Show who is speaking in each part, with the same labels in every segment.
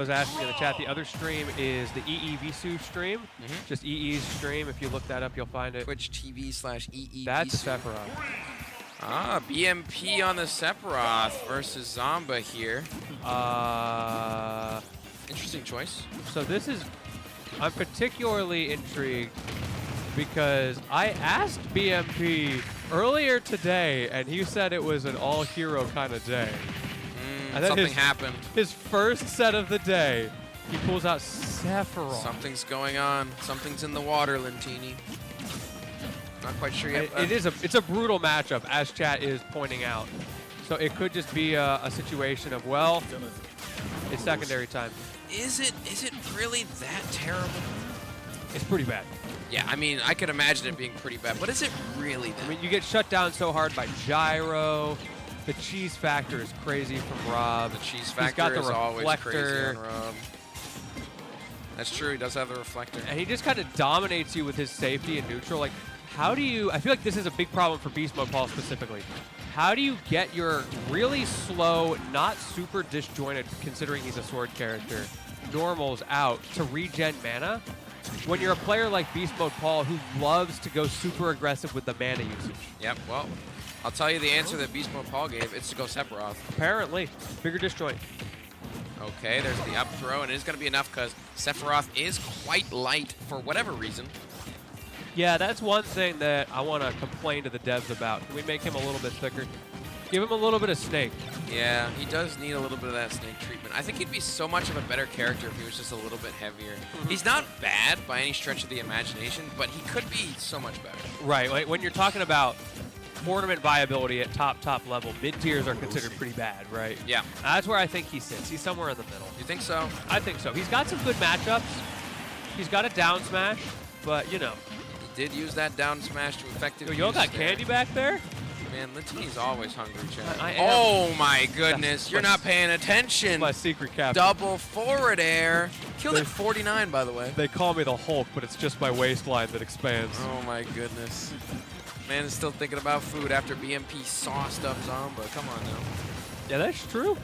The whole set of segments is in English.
Speaker 1: was asking in the chat, the other stream is the EEVSU stream. Just EE's stream. If you look that up, you'll find it.
Speaker 2: Twitch TV/EEVSU.
Speaker 1: That's a Sephiroth.
Speaker 2: Ah, BMP on the Sephiroth versus Zomba here. Interesting choice.
Speaker 1: So this is, I'm particularly intrigued because I asked BMP earlier today, and he said it was an all-hero kind of day. And then
Speaker 2: something happened.
Speaker 1: His first set of the day, he pulls out Sephiroth.
Speaker 2: Something's going on. Something's in the water, Lentini. Not quite sure yet.
Speaker 1: It's a brutal matchup, as chat is pointing out. So it could just be a situation of, well, it's secondary time.
Speaker 2: Is it really that terrible?
Speaker 1: It's pretty bad.
Speaker 2: Yeah, I mean, I could imagine it being pretty bad, but is it really that?
Speaker 1: I mean, you get shut down so hard by gyro. The cheese factor is crazy from Rob.
Speaker 2: The cheese factor is always crazy on Rob. That's true, he does have the reflector.
Speaker 1: And he just kind of dominates you with his safety and neutral. Like, how do you, I feel like this is a big problem for BeastModePaul specifically. How do you get your really slow, not super disjointed, considering he's a sword character, normals out to regen mana when you're a player like BeastModePaul who loves to go super aggressive with the mana usage?
Speaker 2: Yep, well, I'll tell you the answer that BeastModePaul gave. It's to go Sephiroth.
Speaker 1: Apparently. Bigger disjoint.
Speaker 2: Okay, there's the up throw, and it is going to be enough because Sephiroth is quite light for whatever reason.
Speaker 1: Yeah, that's one thing that I want to complain to the devs about. Can we make him a little bit thicker? Give him a little bit of snake.
Speaker 2: Yeah, he does need a little bit of that snake treatment. I think he'd be so much of a better character if he was just a little bit heavier. He's not bad by any stretch of the imagination, but he could be so much better.
Speaker 1: Right, like when you're talking about tournament viability at top level, mid-tiers are considered pretty bad, right?
Speaker 2: Yeah.
Speaker 1: That's where I think he sits. He's somewhere in the middle.
Speaker 2: You think so?
Speaker 1: I think so. He's got some good matchups. He's got a down smash, but, you know.
Speaker 2: He did use that down smash to effectively
Speaker 1: Yo, got candy back there?
Speaker 2: Man, Lentini's always hungry, Chad.
Speaker 1: I am.
Speaker 2: Oh, my goodness. You're not paying attention.
Speaker 1: My secret cap.
Speaker 2: Double forward air. Killed at 49, by the way.
Speaker 1: They call me the Hulk, but it's just my waistline that expands.
Speaker 2: Oh, my goodness. Man is still thinking about food after BMP sauced up Zomba. Come on now.
Speaker 1: Yeah, that's true.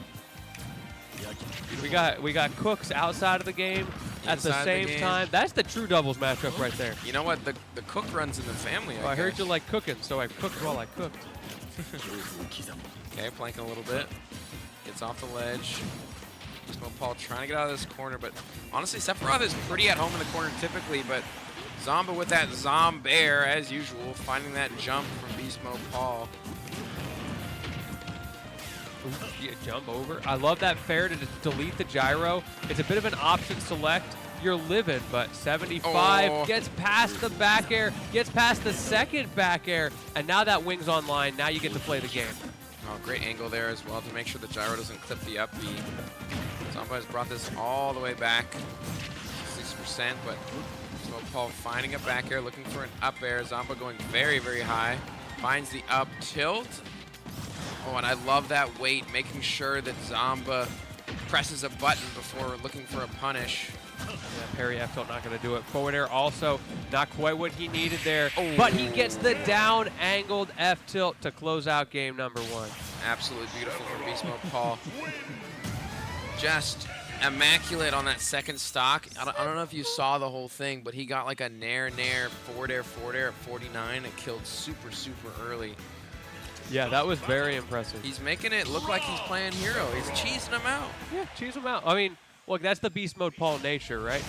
Speaker 1: We got cooks outside of the game at the same time. That's the true doubles matchup right there.
Speaker 2: You know what? The cook runs in the family.
Speaker 1: I heard you like cooking, so I cooked while I cooked.
Speaker 2: Okay, planking a little bit. Gets off the ledge. BeastModePaul trying to get out of this corner, but honestly, Sephiroth is pretty at home in the corner typically, but Zomba with that Zombear, as usual, finding that jump from BeastModePaul.
Speaker 1: Yeah, jump over. I love that fair to delete the gyro. It's a bit of an option select. You're living, but 75 gets past the back air, gets past the second back air, and now that wing's online. Now you get to play the game.
Speaker 2: Oh, great angle there as well to make sure the gyro doesn't clip the up B. Zomba has brought this all the way back, 6%, but BeastModePaul finding a back air, looking for an up air. Zomba going very, very high. Finds the up tilt. Oh, and I love that weight, making sure that Zomba presses a button before looking for a punish.
Speaker 1: Yeah, parry F tilt not going to do it. Forward air also not quite what he needed there, but he gets the down angled F tilt to close out game number 1.
Speaker 2: Absolutely beautiful from BeastModePaul. Just immaculate on that second stock. I don't know if you saw the whole thing, but he got like a nair, forward air at 49 and killed super, super early.
Speaker 1: Yeah, that was very impressive.
Speaker 2: He's making it look like he's playing hero. He's cheesing him out.
Speaker 1: Yeah, cheese him out. I mean, look, that's the BeastModePaul nature, right?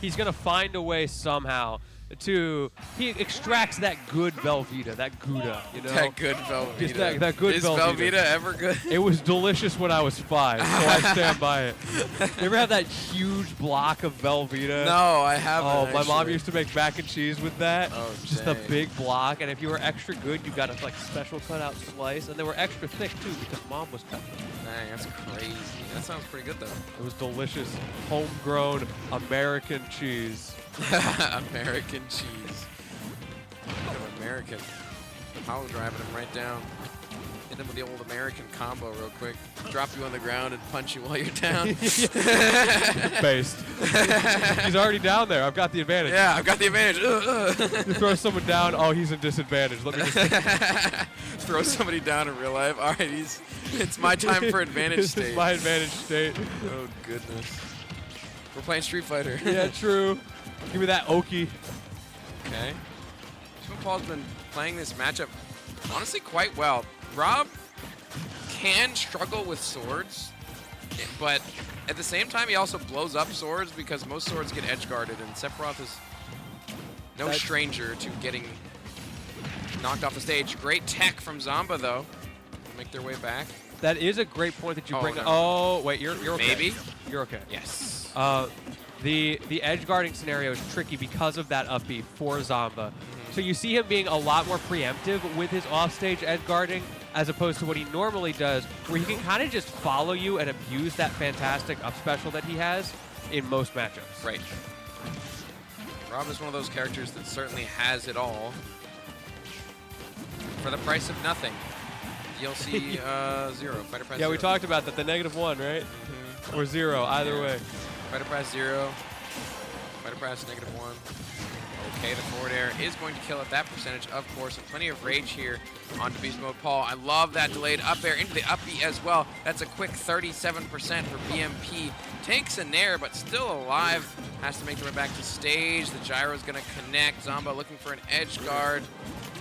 Speaker 1: He's going to find a way somehow to, he extracts that good Velveeta, that Gouda, you know?
Speaker 2: That good Velveeta.
Speaker 1: That good Velveeta.
Speaker 2: Is Velveeta ever good?
Speaker 1: It was delicious when I was 5, so I stand by it. You ever have that huge block of Velveeta?
Speaker 2: No, I haven't.
Speaker 1: Oh, my mom used to make mac and cheese with that.
Speaker 2: Oh,
Speaker 1: just
Speaker 2: dang.
Speaker 1: a big block, and if you were extra good, you got a like special cutout slice, and they were extra thick too because mom was cutting them.
Speaker 2: Dang, that's crazy. That sounds pretty good though.
Speaker 1: It was delicious, homegrown American cheese.
Speaker 2: American cheese. American. Power driving him right down. Hit him with the old American combo real quick. Drop you on the ground and punch you while you're down.
Speaker 1: Based. He's already down there. I've got the advantage.
Speaker 2: Yeah, I've got the advantage.
Speaker 1: You throw someone down, oh, he's in disadvantage. Let me just
Speaker 2: throw somebody down in real life. All right, it's my time for advantage
Speaker 1: This
Speaker 2: state.
Speaker 1: is my advantage state.
Speaker 2: Oh, goodness. We're playing Street Fighter.
Speaker 1: Yeah, true. Give me that Oki.
Speaker 2: Okay. BeastModePaul's been playing this matchup honestly quite well. Rob can struggle with swords, but at the same time, he also blows up swords because most swords get edge guarded, and Sephiroth is no stranger to getting knocked off the stage. Great tech from Zomba, though. Make their way back.
Speaker 1: That is a great point that you bring up.
Speaker 2: No.
Speaker 1: Oh, wait, you're okay.
Speaker 2: Maybe?
Speaker 1: You're okay.
Speaker 2: Yes.
Speaker 1: The edge guarding scenario is tricky because of that up B for Zomba. So you see him being a lot more preemptive with his offstage edge guarding as opposed to what he normally does, where he can kind of just follow you and abuse that fantastic up special that he has in most matchups.
Speaker 2: Right. Rob is one of those characters that certainly has it all for the price of nothing. DLC 0, Fighter Price 0.
Speaker 1: Yeah, we talked about that, the -1, right? Or 0, either way.
Speaker 2: Fighter Price 0, Fighter Price -1. Okay, the forward air is going to kill at that percentage, of course, and plenty of rage here onto BeastModePaul. I love that delayed up air into the up B as well. That's a quick 37% for BMP. Takes a nair, but still alive. Has to make their way back to stage. The gyro's going to connect. Zomba looking for an edge guard.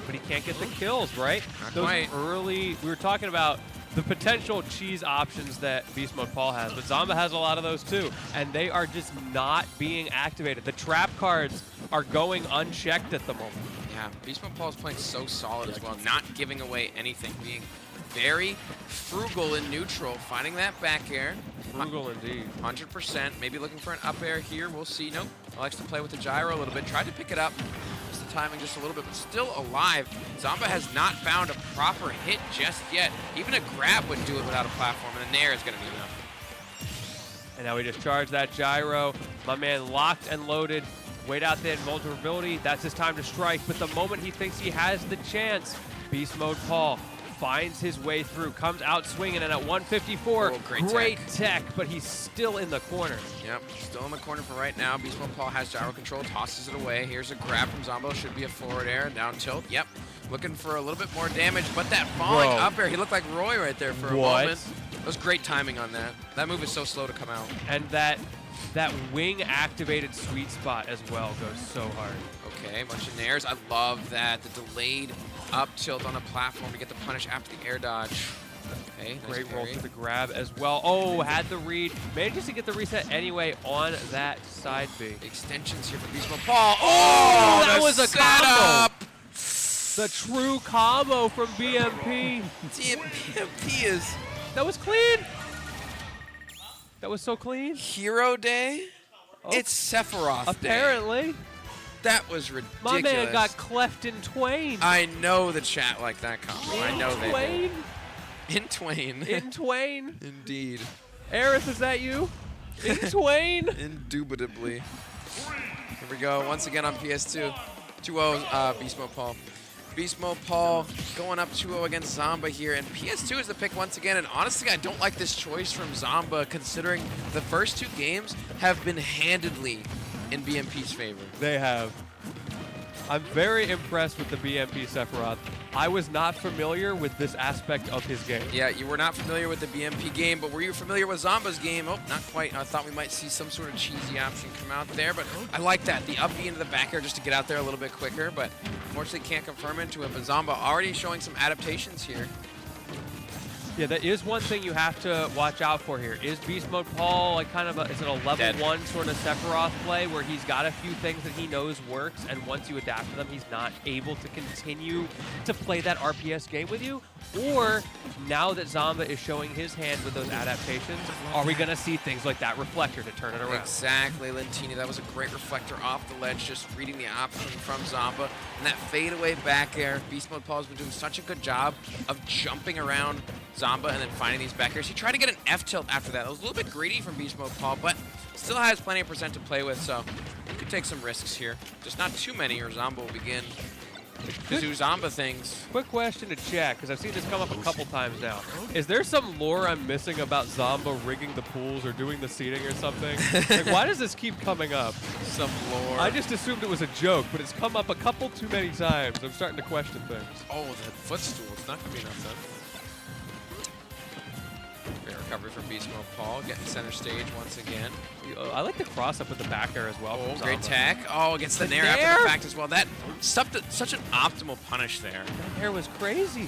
Speaker 1: But he can't get the kills, right?
Speaker 2: Not
Speaker 1: Those
Speaker 2: quite.
Speaker 1: early, we were talking about the potential cheese options that BeastModePaul has, but Zomba has a lot of those too, and they are just not being activated. The trap cards are going unchecked at the moment.
Speaker 2: Yeah, BeastModePaul is playing so solid as well, not giving away anything, being very frugal in neutral, finding that back air.
Speaker 1: Frugal indeed.
Speaker 2: 100%, maybe looking for an up air here. We'll see. Nope, likes to play with the gyro a little bit. Tried to pick it up. Missed the timing just a little bit, but still alive. Zomba has not found a proper hit just yet. Even a grab wouldn't do it without a platform, and a nair is going to be enough.
Speaker 1: And now we just charge that gyro. My man locked and loaded. Wait out there, vulnerability. That's his time to strike. But the moment he thinks he has the chance, BeastModePaul finds his way through, comes out swinging, and at 154, great tech, but he's still in the corner.
Speaker 2: Yep, still in the corner for right now. BeastModePaul has gyro control, tosses it away. Here's a grab from Zomba, should be a forward air, down tilt. Yep, looking for a little bit more damage, but that falling up air, he looked like Roy right there for a moment. That was great timing on that. That move is so slow to come out.
Speaker 1: And that wing activated sweet spot as well goes so hard.
Speaker 2: Okay, a bunch of nairs. I love that. The delayed up tilt on a platform to get the punish after the air dodge. Okay, nice
Speaker 1: great roll
Speaker 2: parry.
Speaker 1: for the grab as well. Oh, had the read. Manages to get the reset anyway on that side B.
Speaker 2: Extensions here for BeastModePaul.
Speaker 1: Oh, that was a
Speaker 2: setup.
Speaker 1: combo. The true combo from BMP.
Speaker 2: BMP is...
Speaker 1: That was clean. That was so clean.
Speaker 2: Hero Day?
Speaker 1: Oh.
Speaker 2: It's Sephiroth
Speaker 1: Apparently.
Speaker 2: Day. That was ridiculous.
Speaker 1: My man got cleft in twain.
Speaker 2: I know the chat like that combo. I know they
Speaker 1: twain?
Speaker 2: do. In twain.
Speaker 1: In twain.
Speaker 2: Indeed.
Speaker 1: Aerith, is that you? In twain?
Speaker 2: Indubitably. Here we go. Once again on PS2. 2-0 BeastModePaul. BeastModePaul going up 2-0 against Zomba here, and PS2 is the pick once again, and honestly, I don't like this choice from Zomba, considering the first two games have been handedly in BMP's favor.
Speaker 1: They have. I'm very impressed with the BMP Sephiroth. I was not familiar with this aspect of his game.
Speaker 2: Yeah, you were not familiar with the BMP game, but were you familiar with Zomba's game? Oh, not quite. I thought we might see some sort of cheesy option come out there, but I like that. The up B into the back air just to get out there a little bit quicker, but unfortunately can't confirm into it. But Zomba already showing some adaptations here.
Speaker 1: Yeah, that is one thing you have to watch out for here. Is BeastModePaul like kind of is it a level 1 sort of Sephiroth play where he's got a few things that he knows works, and once you adapt to them, he's not able to continue to play that RPS game with you? Or now that Zomba is showing his hand with those adaptations, are we going to see things like that reflector to turn it around?
Speaker 2: Exactly, Lentini. That was a great reflector off the ledge, just reading the option from Zomba. And that fadeaway back air, BeastModePaul has been doing such a good job of jumping around Zomba and then finding these back airs. He tried to get an F tilt after that. It was a little bit greedy from BeastModePaul, but still has plenty of percent to play with, so he could take some risks here. Just not too many, or Zomba will begin to do Zomba things.
Speaker 1: Quick question to chat, because I've seen this come up a couple times now. Is there some lore I'm missing about Zomba rigging the pools or doing the seating or something? Like, why does this keep coming up?
Speaker 2: Some lore.
Speaker 1: I just assumed it was a joke, but it's come up a couple too many times. I'm starting to question things.
Speaker 2: Oh, that footstool. It's not going to be enough then. Fair recovery from BeastModePaul, getting center stage once again.
Speaker 1: I like the cross up with the back air as well.
Speaker 2: Oh,
Speaker 1: from
Speaker 2: great
Speaker 1: Zomba.
Speaker 2: tech. Oh, gets the nair after the fact as well. That such an optimal punish there.
Speaker 1: That air was crazy.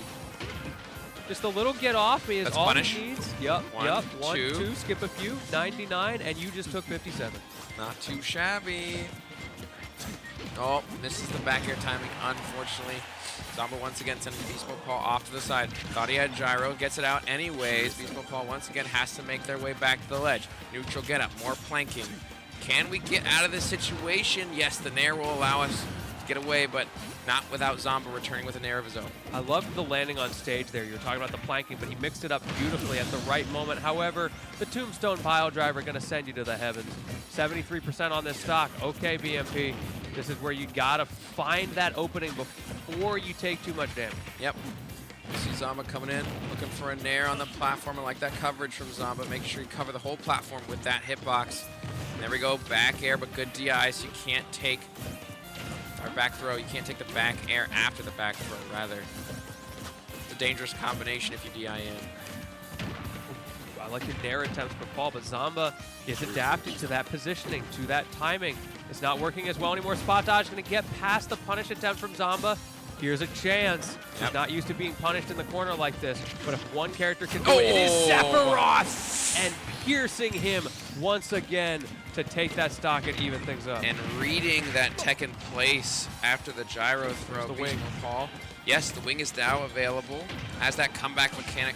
Speaker 1: Just a little get off me is all
Speaker 2: punish.
Speaker 1: he needs. Yep,
Speaker 2: One,
Speaker 1: One,
Speaker 2: two.
Speaker 1: two, skip a few, 99, and you just took 57.
Speaker 2: Not too shabby. Oh, misses the back air timing, unfortunately. Zomba once again sending BeastModePaul off to the side. Thought he had gyro, gets it out anyways. BeastModePaul once again has to make their way back to the ledge. Neutral get up, more planking. Can we get out of this situation? Yes, the nair will allow us to get away, but not without Zomba returning with a nair of his own.
Speaker 1: I loved the landing on stage there. You were talking about the planking, but he mixed it up beautifully at the right moment. However, the Tombstone pile driver going to send you to the heavens. 73% on this stock. Okay, BMP. This is where you got to find that opening before you take too much damage.
Speaker 2: Yep. You see Zomba coming in, looking for a nair on the platform. I like that coverage from Zomba. Make sure you cover the whole platform with that hitbox. And there we go, back air, but good DI, so you can't take our back throw. You can't take the back air after the back throw, rather. It's a dangerous combination if you DI in.
Speaker 1: I like the nair attempts for Paul, but Zomba is adapting to that positioning, to that timing. It's not working as well anymore. Spot dodge going to get past the punish attempt from Zomba. Here's a chance.
Speaker 2: Yep.
Speaker 1: He's not used to being punished in the corner like this, but if one character can do it, it is Sephiroth! And piercing him once again to take that stock and even things up.
Speaker 2: And reading that tech in place after the gyro throw.
Speaker 1: The wing.
Speaker 2: Paul. Yes, the wing is now available. Has that comeback mechanic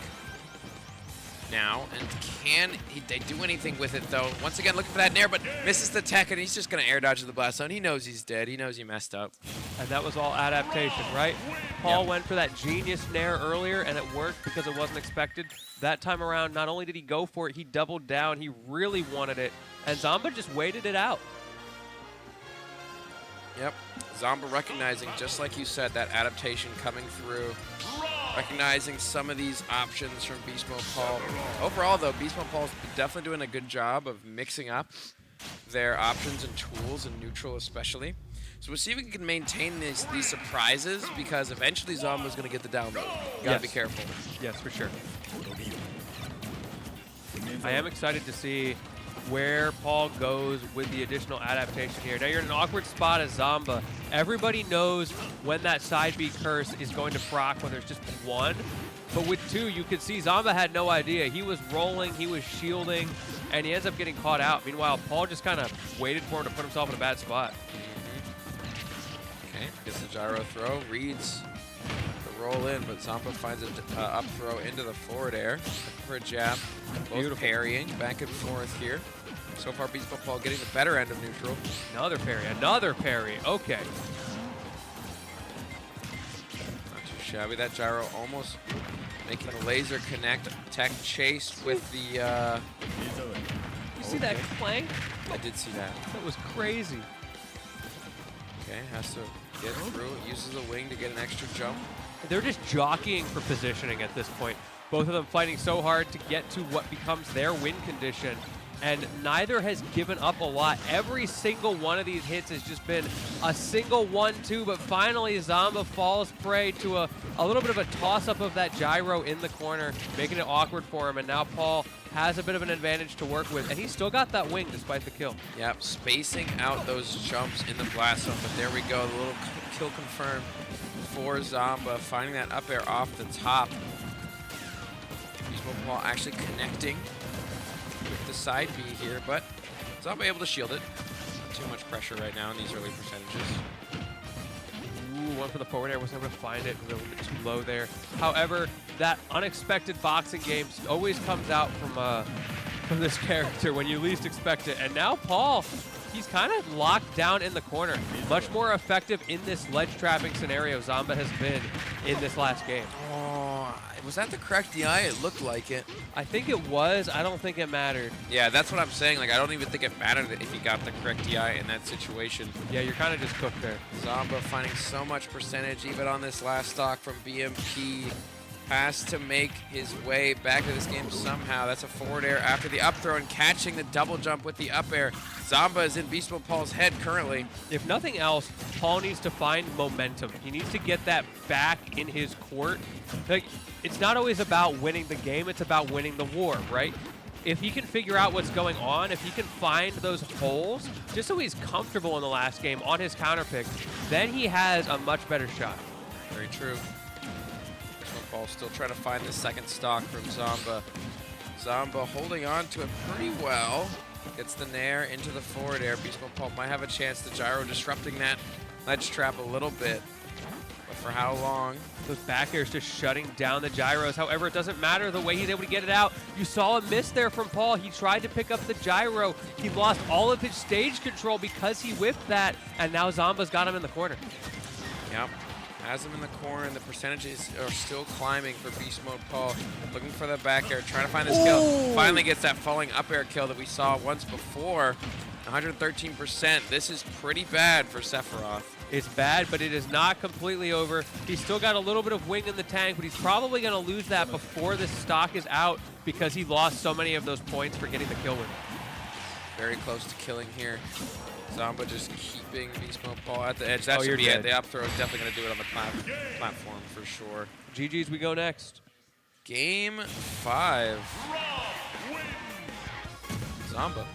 Speaker 2: now. And can they do anything with it, though? Once again, looking for that nair, but misses the tech, and he's just going to air dodge to the blast zone. He knows he's dead. He knows he messed up.
Speaker 1: And that was all adaptation, right? Paul
Speaker 2: Yep.
Speaker 1: went for that genius nair earlier, and it worked because it wasn't expected. That time around, not only did he go for it, he doubled down. He really wanted it. And Zomba just waited it out.
Speaker 2: Yep. Zomba recognizing, just like you said, that adaptation coming through. Recognizing some of these options from BeastModePaul. Overall, though, BeastModePaul's definitely doing a good job of mixing up their options and tools, and neutral especially. So we'll see if we can maintain these surprises, because eventually Zomba's going to get the download. Gotta be careful.
Speaker 1: Yes, for sure. I am excited to see where Paul goes with the additional adaptation here. Now you're in an awkward spot as Zomba. Everybody knows when that side B curse is going to proc when there's just one. But with two, you could see Zomba had no idea. He was rolling, he was shielding, and he ends up getting caught out. Meanwhile, Paul just kind of waited for him to put himself in a bad spot.
Speaker 2: Okay, gets the gyro throw, reads the roll in, but Zomba finds an up throw into the forward air for a jab. Both
Speaker 1: Beautiful.
Speaker 2: parrying back and forth here. So far, BeastModePaul getting the better end of neutral.
Speaker 1: Another parry, another parry. Okay.
Speaker 2: Not too shabby. That gyro almost making the laser connect. Tech chased with the...
Speaker 1: You see that clank?
Speaker 2: I did see that.
Speaker 1: That was crazy.
Speaker 2: Okay, has to get through. Uses the wing to get an extra jump.
Speaker 1: They're just jockeying for positioning at this point. Both of them fighting so hard to get to what becomes their win condition, and neither has given up a lot. Every single one of these hits has just been a single 1-2, but finally Zomba falls prey to a little bit of a toss-up of that gyro in the corner, making it awkward for him, and now Paul has a bit of an advantage to work with, and he's still got that wing despite the kill.
Speaker 2: Yep, spacing out those jumps in the blast zone, but there we go, the little kill confirmed for Zomba, finding that up air off the top. BeastModePaul actually connecting with the side B here, but Zomba able to shield it. Not too much pressure right now in these early percentages.
Speaker 1: Ooh, one for the forward air, wasn't able to find it, was a little bit too low there. However, that unexpected boxing game always comes out from this character when you least expect it. And now Paul, he's kind of locked down in the corner. Much more effective in this ledge trapping scenario Zomba has been in this last game.
Speaker 2: Oh, was that the correct DI? It looked like it.
Speaker 1: I think it was. I don't think it mattered.
Speaker 2: Yeah, that's what I'm saying. Like, I don't even think it mattered if you got the correct DI in that situation.
Speaker 1: Yeah, you're kind of just cooked there.
Speaker 2: Zomba finding so much percentage, even on this last stock from BMP. has to make his way back to this game somehow. That's a forward air after the up throw and catching the double jump with the up air. Zomba is in BeastModePaul's head currently.
Speaker 1: If nothing else, Paul needs to find momentum. He needs to get that back in his court. Like, it's not always about winning the game, it's about winning the war, right? If he can figure out what's going on, if he can find those holes, just so he's comfortable in the last game on his counter pick, then he has a much better shot.
Speaker 2: Very true. BeastModePaul still trying to find the second stock from Zomba. Zomba holding on to it pretty well. Gets the nair into the forward air. BeastModePaul might have a chance. The gyro disrupting that ledge trap a little bit. But for how long?
Speaker 1: Those back airs just shutting down the gyros. However, it doesn't matter the way he's able to get it out. You saw a miss there from Paul. He tried to pick up the gyro. He lost all of his stage control because he whipped that. And now Zomba's got him in the corner.
Speaker 2: Yep. Has him in the corner, and the percentages are still climbing for BeastModePaul. Looking for the back air, trying to find this kill. Finally gets that falling up air kill that we saw once before. 113%. This is pretty bad for Sephiroth.
Speaker 1: It's bad, but it is not completely over. He's still got a little bit of wing in the tank, but he's probably going to lose that before this stock is out because he lost so many of those points for getting the kill win.
Speaker 2: Very close to killing here. Zomba just keeping BeastModePaul at the edge. That should be
Speaker 1: dead.
Speaker 2: it. The up throw is definitely going to do it on the platform for sure.
Speaker 1: GG's, we go next.
Speaker 2: Game 5. Zomba.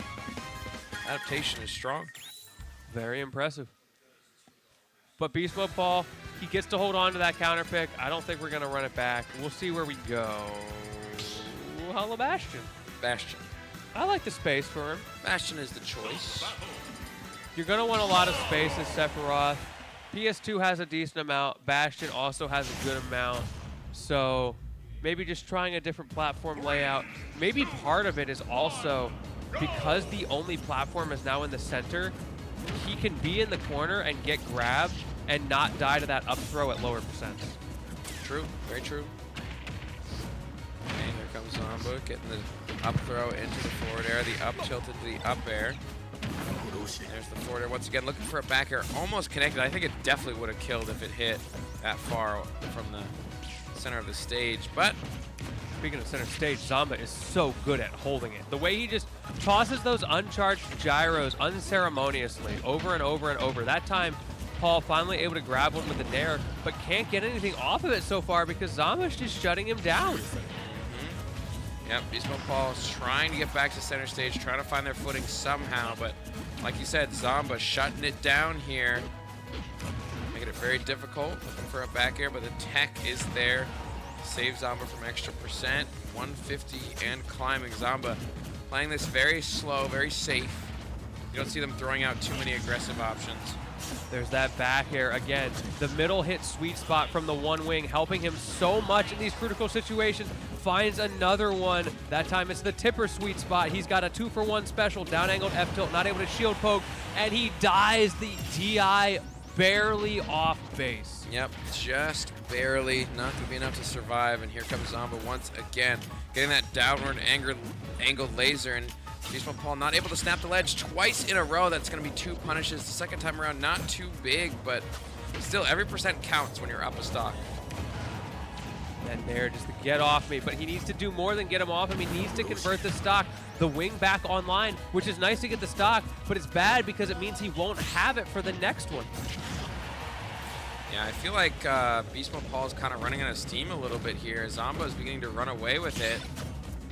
Speaker 2: Adaptation is strong.
Speaker 1: Very impressive. But BeastModePaul, he gets to hold on to that counter pick. I don't think we're going to run it back. We'll see where we go. Hello, Bastion.
Speaker 2: Bastion.
Speaker 1: I like the space for him.
Speaker 2: Bastion is the choice.
Speaker 1: You're going to want a lot of space as Sephiroth. PS2 has a decent amount. Bastion also has a good amount. So maybe just trying a different platform layout. Maybe part of it is also because the only platform is now in the center, he can be in the corner and get grabbed and not die to that up throw at lower percents. True.
Speaker 2: Very true. And here comes Zomba getting the up throw into the forward air, the up tilt into the up air. There's the forward air once again, looking for a back air, almost connected. I think it definitely would have killed if it hit that far from the center of the stage, but
Speaker 1: speaking of center stage, Zomba is so good at holding it. The way he just tosses those uncharged gyros unceremoniously over and over and over. That time, Paul finally able to grab one with the nair, but can't get anything off of it so far because Zomba's just shutting him down.
Speaker 2: Yep, BeastModePaul is trying to get back to center stage, trying to find their footing somehow, but like you said, Zomba shutting it down here, making it very difficult, looking for a back air, but the tech is there. Save Zomba from extra percent, 150 and climbing. Zomba playing this very slow, very safe. You don't see them throwing out too many aggressive options.
Speaker 1: There's that back air again. The middle hit sweet spot from the one wing, helping him so much in these critical situations. Finds another one. That time it's the tipper sweet spot. He's got a 2-for-1 special, down angled F tilt, not able to shield poke, and he dies the DI barely off base.
Speaker 2: Yep, just barely, not going to be enough to survive. And here comes Zomba once again, getting that downward angled laser, and BeastModePaul not able to snap the ledge twice in a row. That's going to be 2 punishes. The second time around, not too big, but still every percent counts when you're up a stock.
Speaker 1: And there, just to get off me, but he needs to do more than get him off him. He needs to convert the stock, the wing back online, which is nice to get the stock, but it's bad because it means he won't have it for the next one.
Speaker 2: Yeah, I feel like BeastModePaul is kind of running out of steam a little bit here. Zomba is beginning to run away with it.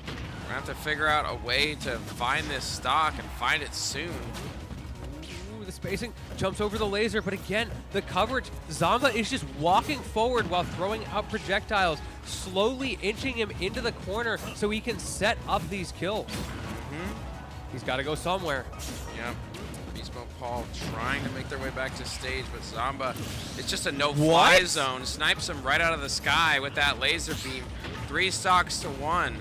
Speaker 2: We're going to have to figure out a way to find this stock and find it soon.
Speaker 1: Ooh, the spacing jumps over the laser, but again, the coverage. Zomba is just walking forward while throwing out projectiles, slowly inching him into the corner so he can set up these kills. He's got to go somewhere.
Speaker 2: Yep. BeastModePaul trying to make their way back to stage, but Zomba, it's just a no-fly zone. Snipes him right out of the sky with that laser beam. 3 stocks to 1.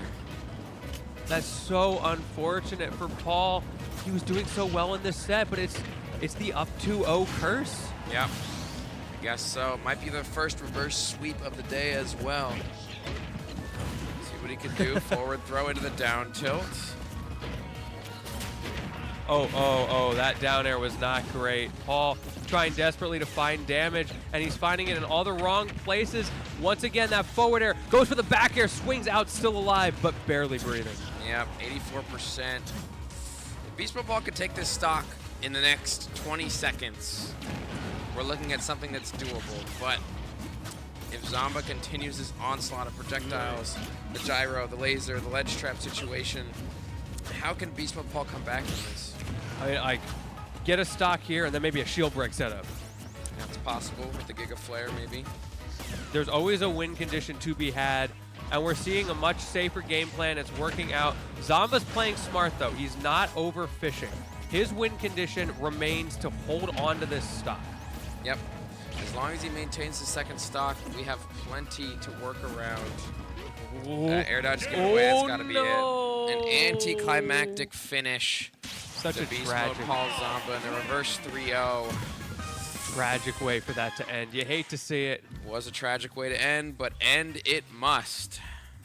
Speaker 1: That's so unfortunate for Paul. He was doing so well in this set, but it's the up 2-0 curse.
Speaker 2: Yep. I guess so. Might be the first reverse sweep of the day as well. See what he can do. Forward throw into the down tilt.
Speaker 1: Oh, that down air was not great. Paul trying desperately to find damage, and he's finding it in all the wrong places. Once again, that forward air goes for the back air, swings out, still alive, but barely breathing.
Speaker 2: Yep, 84%. If BeastModePaul could take this stock in the next 20 seconds, we're looking at something that's doable, but if Zomba continues his onslaught of projectiles, the gyro, the laser, the ledge trap situation, how can BeastModePaul come back from this?
Speaker 1: I mean, I get a stock here and then maybe a shield break setup.
Speaker 2: That's possible with the Giga Flare, maybe.
Speaker 1: There's always a win condition to be had, and we're seeing a much safer game plan. It's working out. Zomba's playing smart, though. He's not overfishing. His win condition remains to hold on to this stock.
Speaker 2: Yep. As long as he maintains the second stock, we have plenty to work around. Air dodge getting away. That's got to be it. An anticlimactic finish.
Speaker 1: Such a tragic
Speaker 2: BeastModePaul Zomba in the reverse 3-0.
Speaker 1: Tragic way for that to end. You hate to see it.
Speaker 2: Was a tragic way to end, but end it must.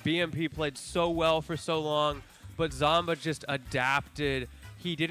Speaker 1: BMP played so well for so long, but Zomba just adapted. He didn't